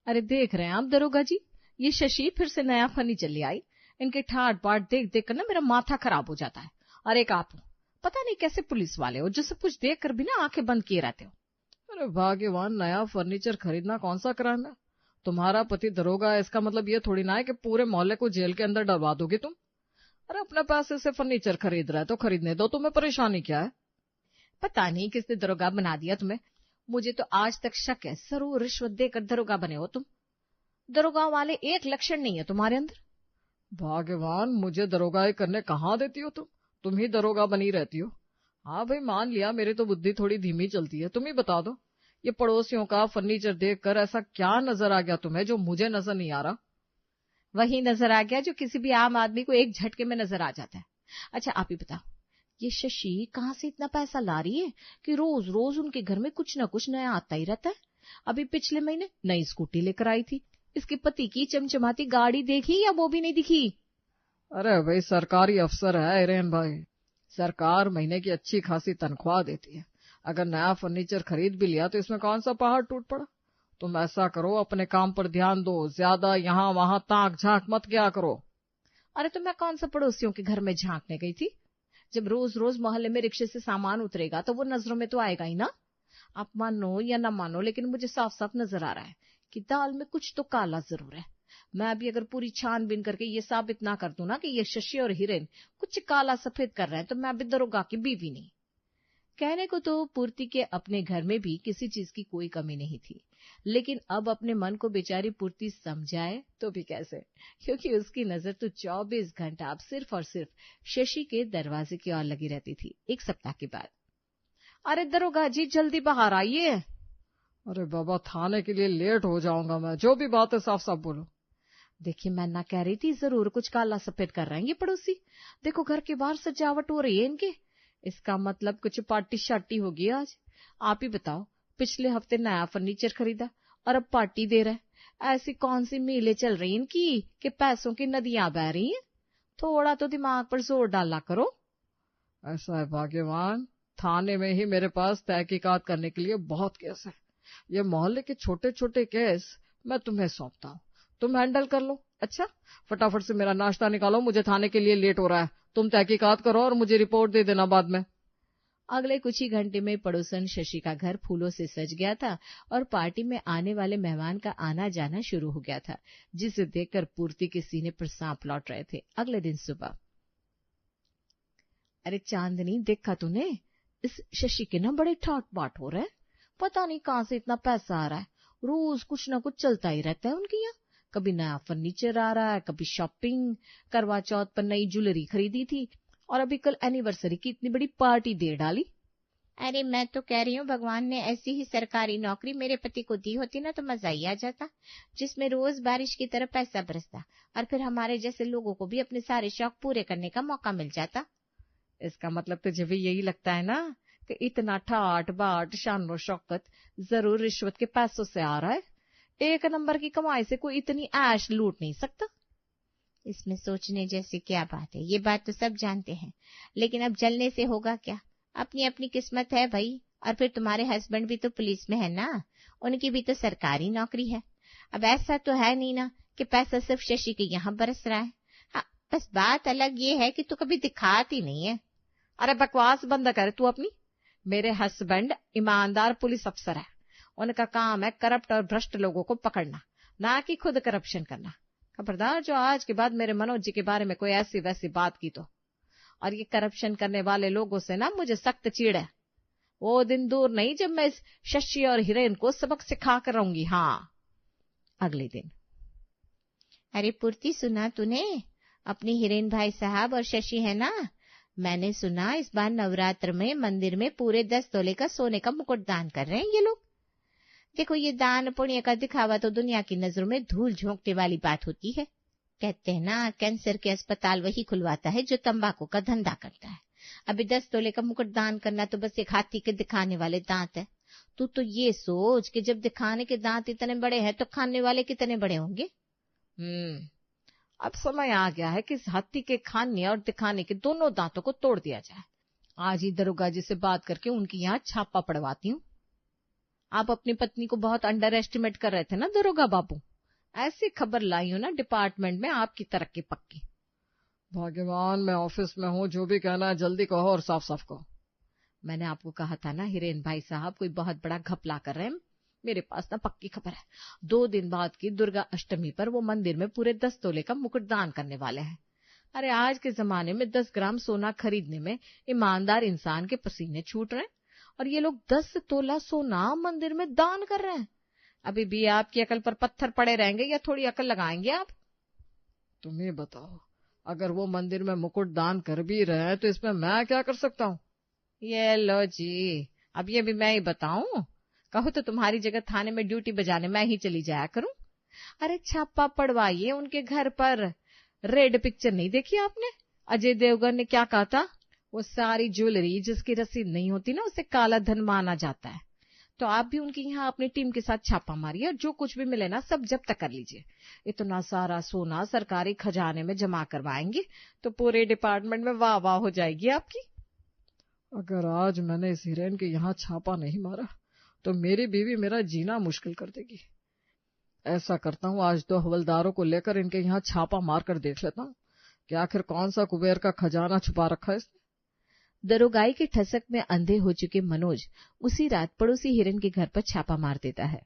अरे देख रहे हैं आप दरोगा जी, ये शशि फिर से नया फर्नीचर ले आई। इनके ठाट बाट देख देख कर ना मेरा माथा खराब हो जाता है। और एक आप पता नहीं कैसे पुलिस वाले हो जो सब कुछ देख कर भी ना आंखें बंद किए रहते हो। अरे भाग्यवान, नया फर्नीचर खरीदना कौन सा क्राइम है? तुम्हारा पति दरोगा है, इसका मतलब ये थोड़ी ना है कि पूरे मोहल्ले को जेल के अंदर डलवा दोगे तुम। अरे अपने पैसे से फर्नीचर खरीद रहा है तो खरीदने दो, तुम्हें परेशानी क्या है? पता नहीं किसने दरोगा बना दिया तुम्हें। मुझे तो आज तक शक है, जरूर रिश्वत देकर दरोगा बने हो तुम। दरोगा वाले एक लक्षण नहीं है तुम्हारे अंदर। भाग्यवान, मुझे दरोगाई करने कहाँ देती हो तुम ही दरोगा बनी रहती हो। हाँ भाई, मान लिया मेरी तो बुद्धि थोड़ी धीमी चलती है। तुम ही बता दो, ये पड़ोसियों का फर्नीचर देखकर ऐसा क्या नजर आ गया तुम्हें जो मुझे नजर नहीं आ रहा? वही नजर आ गया जो किसी भी आम आदमी को एक झटके में नजर आ जाता है। अच्छा आप ही बताओ, ये शशि कहाँ से इतना पैसा ला रही है कि रोज रोज उनके घर में कुछ ना कुछ नया आता ही रहता है। अभी पिछले महीने नई स्कूटी लेकर आई थी। इसके पति की चमचमाती गाड़ी देखी या वो भी नहीं दिखी? अरे भाई, सरकारी अफसर है हिरेन भाई, सरकार महीने की अच्छी खासी तनख्वाह देती है। अगर नया फर्नीचर खरीद भी लिया तो इसमें कौन सा पहाड़ टूट पड़ा। तुम ऐसा करो, अपने काम पर ध्यान दो, ज्यादा यहाँ वहां ताक झांक मत क्या करो। अरे तो मैं कौन सा पड़ोसियों के घर में झांकने गई थी? जब रोज रोज मोहल्ले में रिक्शे से सामान उतरेगा तो वो नजरों में तो आएगा ही ना। आप मानो या ना मानो, लेकिन मुझे साफ साफ नजर आ रहा है कि दाल में कुछ तो काला जरूर है। मैं अभी अगर पूरी छानबीन करके ये साबित ना कर दूं ना कि ये शशि और हिरेन कुछ काला सफेद कर रहे हैं, तो मैं अभी दरोगा की बीवी नहीं। कहने को तो पूर्ति के अपने घर में भी किसी चीज की कोई कमी नहीं थी, लेकिन अब अपने मन को बेचारी पूर्ति समझाए तो भी कैसे, क्योंकि उसकी नजर तो 24 घंटा अब सिर्फ और सिर्फ शशि के दरवाजे की ओर लगी रहती थी। एक सप्ताह के बाद, अरे दरोगा जी जल्दी बाहर आइए। अरे बाबा, थाने के लिए लेट हो जाऊंगा मैं, जो भी बात है साफ साफ बोलो। देखिए मैं ना कह रही थी, जरूर कुछ काला सफेद कर रहे हैं ये पड़ोसी। देखो घर के बाहर सजावट हो रही है इनके, इसका मतलब कुछ पार्टी शार्टी होगी आज। आप ही बताओ, पिछले हफ्ते नया फर्नीचर खरीदा और अब पार्टी दे रहा है। ऐसी कौन सी मीलें चल रही इनकी कि पैसों की नदियां बह रही हैं? थोड़ा तो दिमाग पर जोर डाला करो। ऐसा है भाग्यवान, थाने में ही मेरे पास तहकीकात करने के लिए बहुत केस है। ये मोहल्ले के छोटे छोटे केस मैं तुम्हें सौंपता हूँ, तुम हैंडल कर लो। अच्छा फटाफट से मेरा नाश्ता निकालो, मुझे थाने के लिए लेट हो रहा है। तुम तहकीकात करो और मुझे रिपोर्ट दे देना बाद में। अगले कुछ ही घंटे में पड़ोसन शशि का घर फूलों से सज गया था और पार्टी में आने वाले मेहमान का आना जाना शुरू हो गया था, जिसे देखकर पूर्ति के सीने पर सांप लौट रहे थे। अगले दिन सुबह, अरे चांदनी देखा तूने, इस शशि के ना बड़े ठाट बाट हो रहे हैं। पता नहीं कहाँ से इतना पैसा आ रहा है। रोज कुछ ना कुछ चलता ही रहता है उनके यहाँ। कभी नया फर्नीचर आ रहा है, कभी शॉपिंग, करवा चौथ पर नई ज्वेलरी खरीदी थी और अभी कल एनिवर्सरी की इतनी बड़ी पार्टी दे डाली। अरे मैं तो कह रही हूँ, भगवान ने ऐसी ही सरकारी नौकरी मेरे पति को दी होती ना तो मजा ही आ जाता, जिसमें रोज बारिश की तरह पैसा बरसता और फिर हमारे जैसे लोगों को भी अपने सारे शौक पूरे करने का मौका मिल जाता। इसका मतलब तुझे भी यही लगता है ना कि इतना ठाट बाट शान शौकत जरूर रिश्वत के पैसों से आ रहा है। एक नंबर की कमाई से कोई इतनी ऐश लूट नहीं सकता। इसमें सोचने जैसी क्या बात है, ये बात तो सब जानते हैं, लेकिन अब जलने से होगा क्या। अपनी अपनी किस्मत है भाई। और फिर तुम्हारे हस्बैंड भी तो पुलिस में है ना, उनकी भी तो सरकारी नौकरी है। अब ऐसा तो है नहीं ना कि पैसा सिर्फ शशि के यहाँ बरस रहा है। हाँ, बस बात अलग ये है कि तू कभी दिखाती नहीं है। अरे बकवास बंद कर तू अपनी। मेरे हस्बैंड ईमानदार पुलिस अफसर है, उनका काम है करप्ट और भ्रष्ट लोगों को पकड़ना, ना कि खुद करप्शन करना। खबरदार जो आज के बाद मेरे मनोज जी के बारे में कोई ऐसी वैसी बात की तो। और ये करप्शन करने वाले लोगों से ना मुझे सख्त चिढ़ है। वो दिन दूर नहीं जब मैं इस शशि और हिरेन को सबक सिखा कर रहूंगी। हाँ। अगले दिन, अरे पूर्ति सुना तूने, अपनी हिरेन भाई साहब और शशि है ना, मैंने सुना इस बार नवरात्र में मंदिर में पूरे 10 तोले का सोने का मुकुट दान कर रहे हैं ये लोग। देखो ये दान पुण्य का दिखावा तो दुनिया की नजरों में धूल झोंकने वाली बात होती है। कहते हैं ना, कैंसर के अस्पताल वही खुलवाता है जो तंबाकू का धंधा करता है। अभी 10 तोले का मुकुट दान करना तो बस एक हाथी के दिखाने वाले दांत है। तू तो ये सोच कि जब दिखाने के दांत इतने बड़े हैं तो खाने वाले कितने बड़े होंगे। अब समय आ गया है कि इस हाथी के खाने और दिखाने के दोनों दांतों को तोड़ दिया जाए। आज ही दरोगा जी से बात करके उनकी यहाँ छापा पड़वाती हूँ। आप अपनी पत्नी को बहुत अंडर एस्टिमेट कर रहे थे ना दरोगा बाबू। ऐसी खबर लाई हूं ना डिपार्टमेंट में आपकी तरक्की पक्की। भाग्यवान, मैं ऑफिस में हूँ, जो भी कहना है जल्दी कहो और साफ साफ कहो। मैंने आपको कहा था ना हिरेन भाई साहब, कोई बहुत बड़ा घपला कर रहे हैं। मेरे पास ना पक्की खबर है। 2 दिन बाद की दुर्गा अष्टमी पर वो मंदिर में पूरे 10 तोले का मुकुट दान करने वाले हैं। अरे आज के जमाने में 10 ग्राम सोना खरीदने में ईमानदार इंसान के पसीने छूट रहे हैं, और ये लोग 10 तोला सोना मंदिर में दान कर रहे हैं। अभी भी आपकी अकल पर पत्थर पड़े रहेंगे या थोड़ी अकल लगाएंगे आप? तुम ही बताओ, अगर वो मंदिर में मुकुट दान कर भी रहे हैं तो इसमें मैं क्या कर सकता हूँ? ये लो जी, अब ये भी मैं ही बताऊं? कहो तो तुम्हारी जगह थाने में ड्यूटी बजाने मैं ही चली जाया करूं। अरे छापा पड़वाइए उनके घर पर। रेड पिक्चर नहीं देखी आपने? अजय देवगन ने क्या कहा था? वो सारी ज्वेलरी जिसकी रसीद नहीं होती ना, उसे काला धन माना जाता है। तो आप भी उनके यहाँ अपनी टीम के साथ छापा मारिए और जो कुछ भी मिले ना सब जब्त कर लीजिए। इतना सारा सोना सरकारी खजाने में जमा करवाएंगे तो पूरे डिपार्टमेंट में वाह वाह हो जाएगी आपकी। अगर आज मैंने इस हिरेन के यहाँ छापा नहीं मारा तो मेरी बीवी मेरा जीना मुश्किल कर देगी। ऐसा करता हूँ, आज 2 हवलदारों को लेकर इनके यहाँ छापा मार कर देख लेता हूँ कि आखिर कौन सा कुबेर का खजाना छुपा रखा है इसने। दरोगाई के ठसक में अंधे हो चुके मनोज उसी रात पड़ोसी हिरन के घर पर छापा मार देता है।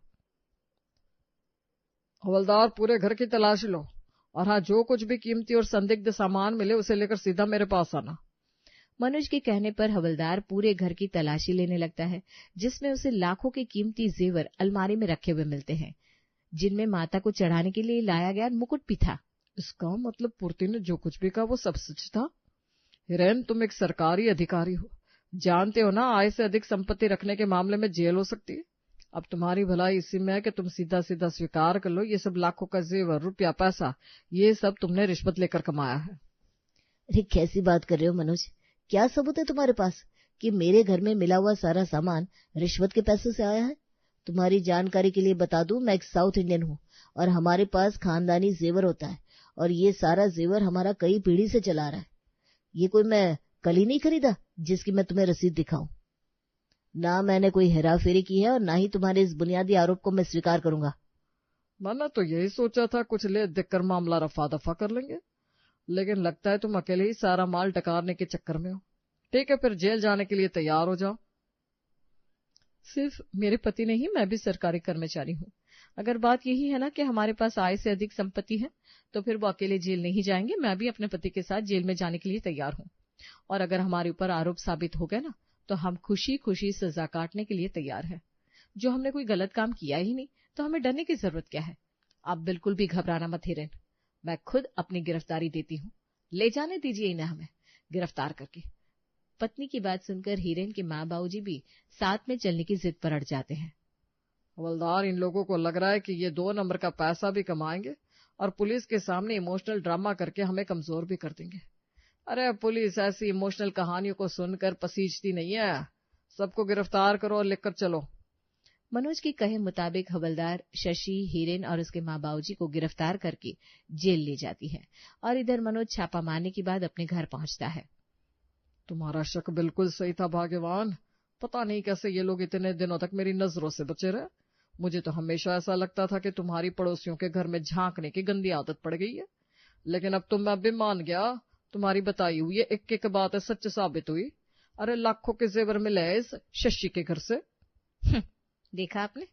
हवलदार, पूरे घर की तलाशी लो, और हाँ, जो कुछ भी कीमती और संदिग्ध सामान मिले उसे लेकर सीधा मेरे पास आना। मनोज के कहने पर हवलदार पूरे घर की तलाशी लेने लगता है, जिसमें उसे लाखों के कीमती जेवर अलमारी में रखे हुए मिलते हैं, जिनमें माता को चढ़ाने के लिए लाया गया मुकुट भी था। इसका मतलब पूर्ति ने जो कुछ भी कहा वो सब सच था। हिरेन, तुम एक सरकारी अधिकारी हो, जानते हो ना आय से अधिक संपत्ति रखने के मामले में जेल हो सकती है। अब तुम्हारी भलाई इसी में है कि तुम सीधा सीधा स्वीकार कर लो, ये सब लाखों का जेवर, रुपया, पैसा, ये सब तुमने रिश्वत लेकर कमाया है। अरे कैसी बात कर रहे हो मनोज? क्या सबूत है तुम्हारे पास कि मेरे घर में मिला हुआ सारा सामान रिश्वत के पैसों से आया है? तुम्हारी जानकारी के लिए बता दूं, मैं एक साउथ इंडियन हूँ और हमारे पास खानदानी जेवर होता है, और ये सारा जेवर हमारा कई पीढ़ी से चला रहा है। ये कोई मैं कल ही नहीं खरीदा जिसकी मैं तुम्हें रसीद दिखाऊं। ना मैंने कोई हेराफेरी की है और ना ही तुम्हारे इस बुनियादी आरोप को मैं स्वीकार करूंगा। मैंने तो यही सोचा था कुछ ले देखकर मामला रफा दफा कर लेंगे, लेकिन लगता है तुम अकेले ही सारा माल डकारने के चक्कर में हो। ठीक है, फिर जेल जाने के लिए तैयार हो जाओ। सिर्फ मेरे पति नहीं, मैं भी सरकारी कर्मचारी हूँ। अगर बात यही है ना कि हमारे पास आय से अधिक संपत्ति है, तो फिर वो अकेले जेल नहीं जाएंगे। मैं भी अपने पति के साथ जेल में जाने के लिए तैयार हूँ, और अगर हमारे ऊपर आरोप साबित हो गए ना, तो हम खुशी खुशी सजा काटने के लिए तैयार है। जो हमने कोई गलत काम किया ही नहीं, तो हमें डरने की जरूरत क्या है? आप बिल्कुल भी घबराना मत हिरेन, मैं खुद अपनी गिरफ्तारी देती हूँ। ले जाने दीजिए इन्हें हमें गिरफ्तार करके। पत्नी की बात सुनकर हिरेन के माँ बाबूजी भी साथ में चलने की जिद पर अड़ जाते हैं। हवलदार, इन लोगों को लग रहा है कि ये 2 नंबर का पैसा भी कमाएंगे और पुलिस के सामने इमोशनल ड्रामा करके हमें कमजोर भी कर देंगे। अरे पुलिस ऐसी इमोशनल कहानियों को सुनकर पसीजती नहीं है। सबको गिरफ्तार करो और लेकर चलो। मनोज के कहे मुताबिक हवलदार शशि, हिरेन और उसके माँ बाबूजी को गिरफ्तार करके जेल ले जाती है, और इधर मनोज छापा मारने के बाद अपने घर पहुंचता है। तुम्हारा शक बिल्कुल सही था भाग्यवान। पता नहीं कैसे ये लोग इतने दिनों तक मेरी नजरों से बचे रहे। मुझे तो हमेशा ऐसा लगता था कि तुम्हारी पड़ोसियों के घर में झांकने की गंदी आदत पड़ गई है, लेकिन अब तो मैं भी मान गया। तुम्हारी बताई हुई ये एक एक बात सच साबित हुई। अरे लाखों के जेवर मिले इस शशि के घर से। देखा आपने,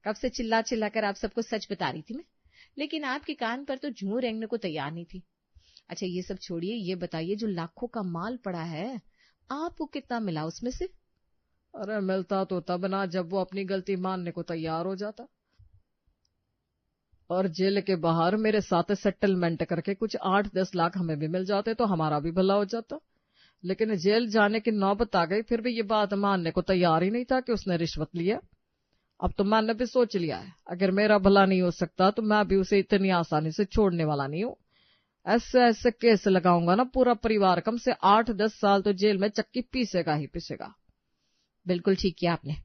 कब से चिल्ला चिल्ला कर आप सबको सच बता रही थी मैं, लेकिन आपके कान पर तो जूं रेंगने को तैयार नहीं थी। अच्छा ये सब छोड़िए, ये बताइए जो लाखों का माल पड़ा है आपको कितना मिला उसमें से? अरे मिलता तो तब ना जब वो अपनी गलती मानने को तैयार हो जाता, और जेल के बाहर मेरे साथ सेटलमेंट करके कुछ 8-10 लाख हमें भी मिल जाते तो हमारा भी भला हो जाता। लेकिन जेल जाने की नौबत आ गई, फिर भी ये बात मानने को तैयार ही नहीं था कि उसने रिश्वत लिया। अब तो मैंने भी सोच लिया है, अगर मेरा भला नहीं हो सकता तो मैं भी उसे इतनी आसानी से छोड़ने वाला नहीं हूँ। ऐसे ऐसे केस लगाऊंगा ना, पूरा परिवार कम से 8-10 साल तो जेल में चक्की पीसेगा ही पीसेगा। बिल्कुल ठीक किया आपने।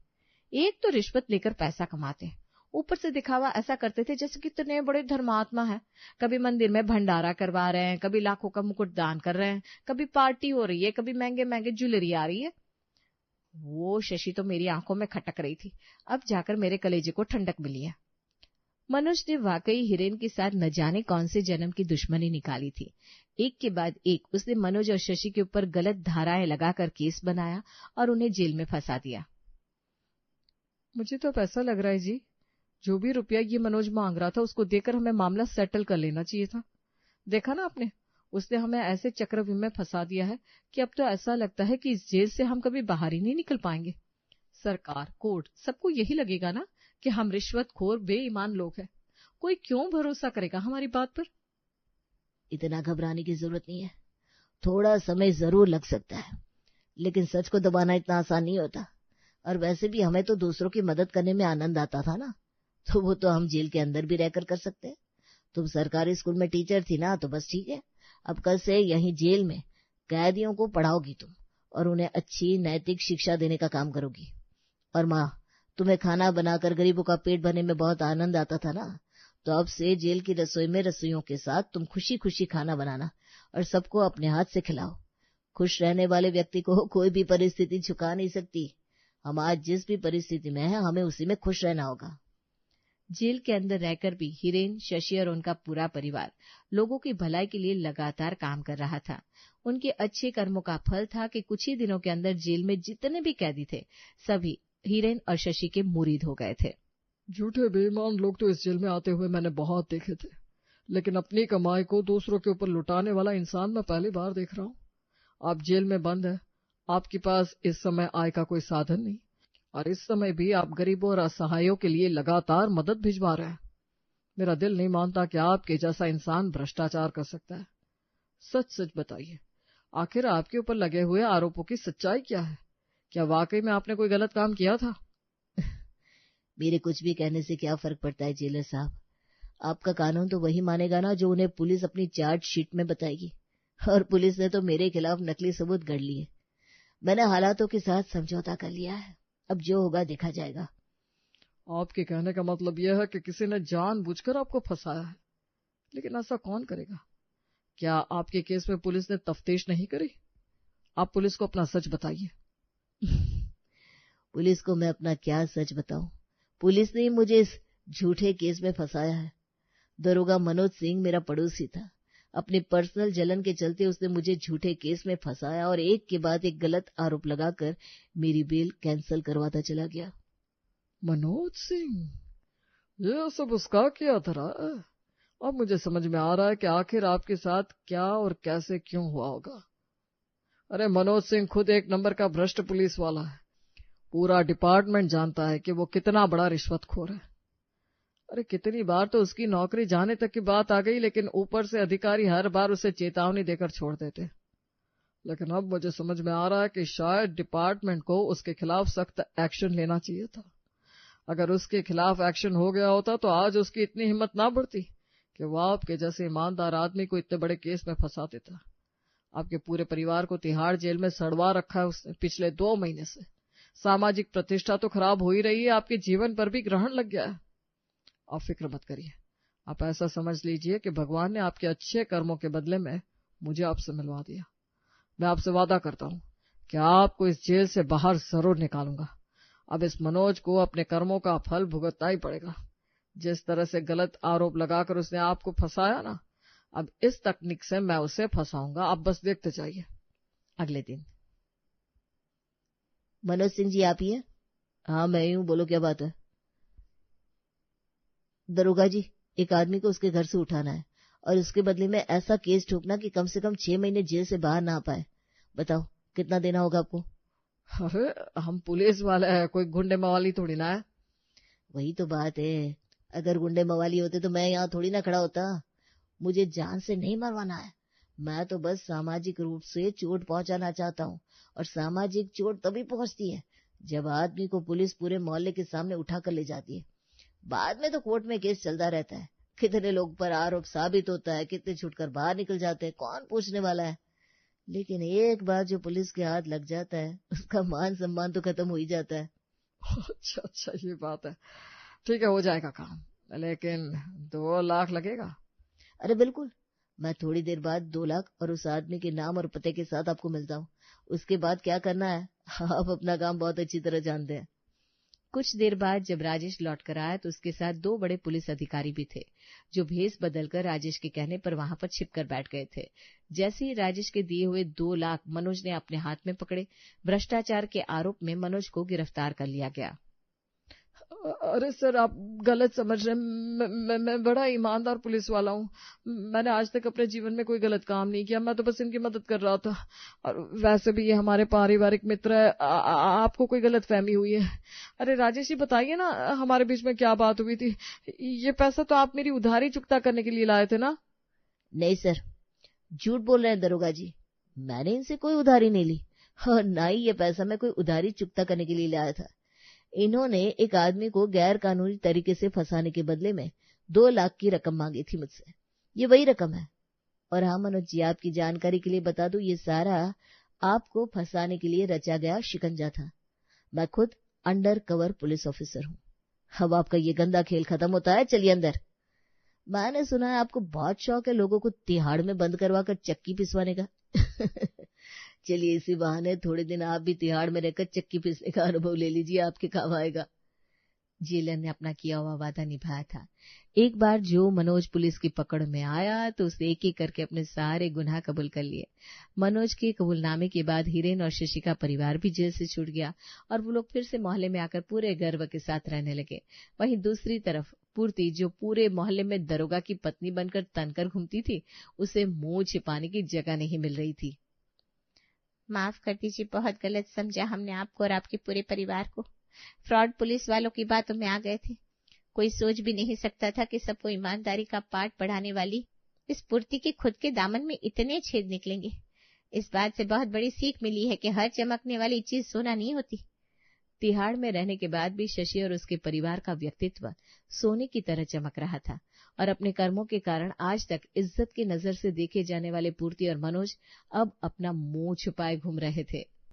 एक तो रिश्वत लेकर पैसा कमाते हैं, ऊपर से दिखावा ऐसा करते थे जैसे कितने बड़े धर्मात्मा हैं। कभी मंदिर में भंडारा करवा रहे हैं, कभी लाखों का मुकुट दान कर रहे हैं, कभी पार्टी हो रही है, कभी महंगे महंगे ज्वेलरी आ रही है। वो शशि तो मेरी आंखों में खटक रही थी। अब जाकर मेरे कलेजे को ठंडक मिली है। मनोज ने वाकई हिरेन के साथ न जाने कौन से जन्म की दुश्मनी निकाली थी। एक के बाद एक उसने मनोज और शशि के ऊपर गलत धाराएं लगाकर केस बनाया और उन्हें जेल में फंसा दिया। मुझे तो अब ऐसा लग रहा है जी, जो भी रुपया ये मनोज मांग रहा था उसको देकर हमें मामला सेटल कर लेना चाहिए था। देखा ना आपने, उसने हमें ऐसे चक्रव्यूह में फंसा दिया है कि अब तो ऐसा लगता है कि इस जेल से हम कभी बाहर ही नहीं निकल पाएंगे। सरकार, कोर्ट, सबको यही लगेगा ना कि हम रिश्वतखोर बेईमान लोग हैं। कोई क्यों भरोसा करेगा हमारी बात पर? इतना घबराने की जरूरत नहीं है। थोड़ा समय जरूर लग सकता है, लेकिन सच को दबाना इतना आसान नहीं होता। और वैसे भी हमें तो दूसरों की मदद करने में आनंद आता था ना, तो वो तो हम जेल के अंदर भी रहकर कर सकते हैं। तुम सरकारी स्कूल में टीचर थी ना, तो बस ठीक है। अब कल से यहीं जेल में कैदियों को पढ़ाओगी तुम, और उन्हें अच्छी नैतिक शिक्षा देने का काम करोगी। और माँ, तुम्हें खाना बनाकर गरीबों का पेट भरने में बहुत आनंद आता था ना, तो अब से जेल की रसोई में रसोइयों के साथ तुम खुशी खुशी खाना बनाना और सबको अपने हाथ से खिलाओ। खुश रहने वाले व्यक्ति को कोई भी परिस्थिति झुका नहीं सकती। हम आज जिस भी परिस्थिति में हैं, हमें उसी में खुश रहना होगा। जेल के अंदर रहकर भी हिरेन, शशि और उनका पूरा परिवार लोगों की भलाई के लिए लगातार काम कर रहा था। उनके अच्छे कर्मों का फल था कि कुछ ही दिनों के अंदर जेल में जितने भी कैदी थे, सभी हिरेन और शशि के मुरीद हो गए थे। झूठे बेईमान लोग तो इस जेल में आते हुए मैंने बहुत देखे थे, लेकिन अपनी कमाई को दूसरों के ऊपर लुटाने वाला इंसान मैं पहली बार देख रहा हूँ। आप जेल में बंद है, आपके पास इस समय आय का कोई साधन नहीं, और इस समय भी आप गरीबों और असहायों के लिए लगातार मदद भिजवा रहे हैं। मेरा दिल नहीं मानता कि आपके जैसा इंसान भ्रष्टाचार कर सकता है। सच सच बताइए, आखिर आपके ऊपर लगे हुए आरोपों की सच्चाई क्या है? क्या वाकई में आपने कोई गलत काम किया था? मेरे कुछ भी कहने से क्या फर्क पड़ता है जेलर साहब? आपका कानून तो वही मानेगा ना जो उन्हें पुलिस अपनी चार्जशीट में बताएगी, और पुलिस ने तो मेरे खिलाफ नकली सबूत गढ़ लिए। मैंने हालातों के साथ समझौता कर लिया है, अब जो होगा देखा जाएगा। आपके कहने का मतलब यह है कि किसी ने जानबूझकर आपको फंसाया है, लेकिन ऐसा कौन करेगा? क्या आपके केस में पुलिस ने तफ्तीश नहीं करी? आप पुलिस को अपना सच बताइए। पुलिस को मैं अपना क्या सच बताऊं? पुलिस ने मुझे इस झूठे केस में फंसाया है। दरोगा मनोज सिंह मेरा पड़ोसी था। अपनी पर्सनल जलन के चलते उसने मुझे झूठे केस में फंसाया और एक के बाद एक गलत आरोप लगाकर मेरी बेल कैंसिल करवाता चला गया। मनोज सिंह, यह सब उसका क्या था? अब मुझे समझ में आ रहा है कि आखिर आपके साथ क्या और कैसे क्यों हुआ होगा। अरे मनोज सिंह खुद एक नंबर का भ्रष्ट पुलिस वाला है। पूरा डिपार्टमेंट जानता है कि वो कितना बड़ा रिश्वतखोर है। अरे कितनी बार तो उसकी नौकरी जाने तक की बात आ गई, लेकिन ऊपर से अधिकारी हर बार उसे चेतावनी देकर छोड़ देते। लेकिन अब मुझे समझ में आ रहा है कि शायद डिपार्टमेंट को उसके खिलाफ सख्त एक्शन लेना चाहिए था। अगर उसके खिलाफ एक्शन हो गया होता तो आज उसकी इतनी हिम्मत ना बढ़ती कि वह आपके जैसे ईमानदार आदमी को इतने बड़े केस में फंसा देता। आपके पूरे परिवार को तिहाड़ जेल में सड़वा रखा है उसने पिछले 2 महीने से। सामाजिक प्रतिष्ठा तो खराब हो ही रही है, आपके जीवन पर भी ग्रहण लग गया है। आप फिक्र मत करिए, आप ऐसा समझ लीजिए कि भगवान ने आपके अच्छे कर्मों के बदले में मुझे आपसे मिलवा दिया। मैं आपसे वादा करता हूँ कि आपको इस जेल से बाहर जरूर निकालूंगा। अब इस मनोज को अपने कर्मों का फल भुगतना ही पड़ेगा। जिस तरह से गलत आरोप लगाकर उसने आपको फंसाया ना, अब इस तकनीक से मैं उसे फंसाऊंगा। आप बस देखते जाइए। अगले दिन। मनोज सिंह जी, आप ही हैं? हाँ मैं ही हूँ, बोलो क्या बात है? दरोगा जी, एक आदमी को उसके घर से उठाना है और उसके बदले में ऐसा केस ठोकना कि कम से कम 6 महीने जेल से बाहर ना आ पाए। बताओ कितना देना होगा आपको? अरे हम पुलिस वाले हैं, कोई गुंडे मवाली थोड़ी ना है। वही तो बात है, अगर गुंडे मवाली होते तो मैं यहाँ थोड़ी ना खड़ा होता। मुझे जान से नहीं मरवाना है, मैं तो बस सामाजिक रूप से चोट पहुंचाना चाहता हूँ। और सामाजिक चोट तभी पहुंचती है जब आदमी को पुलिस पूरे मोहल्ले के सामने उठा कर ले जाती है। बाद में तो कोर्ट में केस चलता रहता है, कितने लोग पर आरोप साबित होता है, कितने छुटकर बाहर निकल जाते हैं, कौन पूछने वाला है। लेकिन एक बार जो पुलिस के हाथ लग जाता है, उसका मान सम्मान तो खत्म हो ही जाता है। अच्छा ये बात है। ठीक है, हो जाएगा काम, लेकिन 2 लाख लगेगा। अरे बिल्कुल, मैं थोड़ी देर बाद 2 लाख और उस आदमी के नाम और पते के साथ आपको मिलता हूँ। उसके बाद क्या करना है आप अपना काम बहुत अच्छी तरह जानते हैं। कुछ देर बाद जब राजेश लौट कर आया तो उसके साथ 2 बड़े पुलिस अधिकारी भी थे, जो भेष बदलकर राजेश के कहने पर वहां पर छिपकर बैठ गए थे। जैसे ही राजेश के दिए हुए 2 लाख मनोज ने अपने हाथ में पकड़े, भ्रष्टाचार के आरोप में मनोज को गिरफ्तार कर लिया गया। अरे सर, आप गलत समझ रहे हैं। मैं बड़ा ईमानदार पुलिस वाला हूँ। मैंने आज तक अपने जीवन में कोई गलत काम नहीं किया। मैं तो बस इनकी मदद कर रहा था। और वैसे भी ये हमारे पारिवारिक मित्र है। आपको कोई गलत फहमी हुई है। अरे राजेश जी, बताइए ना, हमारे बीच में क्या बात हुई थी? ये पैसा तो आप मेरी उधारी चुकता करने के लिए लाए थे ना? नहीं सर, झूठ बोल रहे हैं दरोगा जी। मैंने इनसे कोई उधारी नहीं ली और ना ही ये पैसा मैं कोई उधारी चुकता करने के लिए लाया था। इन्होंने एक आदमी को गैर कानूनी तरीके से फंसाने के बदले में 2 लाख की रकम मांगी थी मुझसे। ये वही रकम है। और हाँ मनोज जी, आपकी जानकारी के लिए बता दूं, ये सारा आपको फंसाने के लिए रचा गया शिकंजा था। मैं खुद अंडर कवर पुलिस ऑफिसर हूँ। अब आपका ये गंदा खेल खत्म होता है, चलिए अंदर। मैंने सुना है आपको बहुत शौक है लोगों को तिहाड़ में बंद करवा कर चक्की पिसवाने का। चलिए इसी बहाने थोड़े दिन आप भी तिहाड़ में रहकर चक्की पीसने का अनुभव ले लीजिए, आपके काम आएगा। जेलर ने अपना किया हुआ वादा निभाया था। एक बार जो मनोज पुलिस की पकड़ में आया तो उसने एक एक करके अपने सारे गुनाह कबूल कर लिए। मनोज के कबूलनामे के बाद हिरेन और शशि का परिवार भी जेल से छूट गया और वो लोग फिर से मोहल्ले में आकर पूरे गर्व के साथ रहने लगे। वहीं दूसरी तरफ पूर्ति, जो पूरे मोहल्ले में दरोगा की पत्नी बनकर तनकर घूमती थी, उसे मुंह छिपाने की जगह नहीं मिल रही थी। माफ कर दीजिए, बहुत गलत समझा हमने आपको और आपके पूरे परिवार को। फ्रॉड पुलिस वालों की बातों में आ गए थे। कोई सोच भी नहीं सकता था कि सबको ईमानदारी का पाठ पढ़ाने वाली इस पूर्ति के खुद के दामन में इतने छेद निकलेंगे। इस बात से बहुत बड़ी सीख मिली है कि हर चमकने वाली चीज सोना नहीं होती। तिहाड़ में रहने के बाद भी शशि और उसके परिवार का व्यक्तित्व सोने की तरह चमक रहा था और अपने कर्मों के कारण आज तक इज्जत की नजर से देखे जाने वाले पूर्ति और मनोज अब अपना मुंह छुपाए घूम रहे थे।